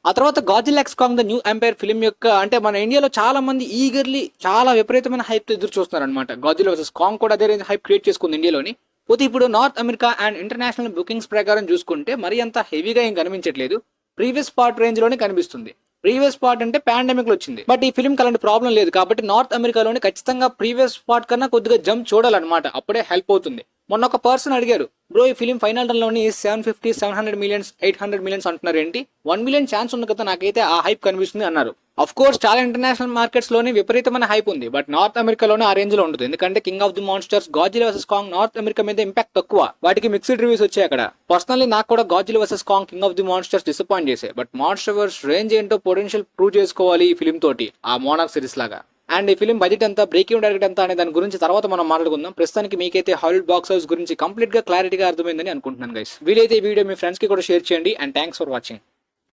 ఆ తర్వాత Godzilla x Kong the new empire film యొక్క అంటే మన ఇండియాలో చాలా మంది ఈగర్లీ చాలా విపరీతమైన హైప్ ఎదురు చూస్తున్నారు అనమాట. గాజిల్లా వర్సెస్ కాంగ్ కూడా అదే రేంజ్ హైప్ క్రియేట్ చేసుకుంది ఇండియాలోని. పోతే ఇప్పుడు north America and international bookings ప్రకారం చూసుకుంటే మరి అంత హెవీగా ఏం కనిపించట్లేదు. ప్రీవియస్ పార్ట్ రేంజ్ లోనే కనిపిస్తుంది. ప్రీవియస్ పార్ట్ అంటే పాండమిక్ లో వచ్చింది, బట్ ఈ ఫిల్మ్ అలాంటి ప్రాబ్లం లేదు కాబట్టి నార్త్ అమెరికాలోనే ఖచ్చితంగా ప్రీవియస్ పార్ట్ కన్నా కొద్దిగా జంప్ చూడాలన్నమాట. అప్పుడే హెల్ప్ అవుతుంది. మొన్న ఒక పర్సన్ అడిగారు, బ్రో ఈ ఫిలిం ఫైనల్ రన్ లోని 750 700 మిలియన్స్ 800 మిలియన్స్ అంటున్నారు ఏంటి, 1 మిలియన్ ఛాన్స్ ఉంది కదా, నాకైతే ఆ హైప్ కనిపిస్తుంది అన్నారు. అఫ్ కోర్స్ చాలా ఇంటర్నేషనల్ మార్కెట్స్ లోనే విపరీతమైన హైప్ ఉంది, బట్ నార్త్ అమెరికాలోనే ఆ రేంజ్ లో ఉంటుంది. ఎందుకంటే king of the monsters Godzilla versus Kong north America మీద ఇంపాక్ట్ తక్కువ, వాటికి మిక్స్డ్ రివ్యూస్ వచ్చాయి అక్కడ. పర్సనల్లీ నాకు కూడా Godzilla versus Kong king of the monsters disappoint చేశాయి, బట్ మాన్స్టర్స్ రేంజ్ ఏంటో పొటెన్షియల్ ప్రూవ్ చేసుకోవాలి ఈ ఫిలిం తోటి, ఆ మోనార్క్ సిరీస్ లాగా. అండ్ ఈ ఫిలిం బడ్జెట్ ఎంత, బ్రేక్ ఈవెన్ టార్గెట్ ఎంత అనే దాని గురించి తర్వాత మనం మాట్లాడుకుందాం. ప్రస్తుతానికి మీకైతే హాలీవుడ్ బాక్స్ హౌస్ గురించి కంప్లీట్ గా క్లారిటీగా అర్థమైందని అనుకుంటున్నాను గైస్. వీలైతే ఈ వీడియో మీ ఫ్రెండ్స్ కి కూడా షేర్ చేయండి. And thanks for watching.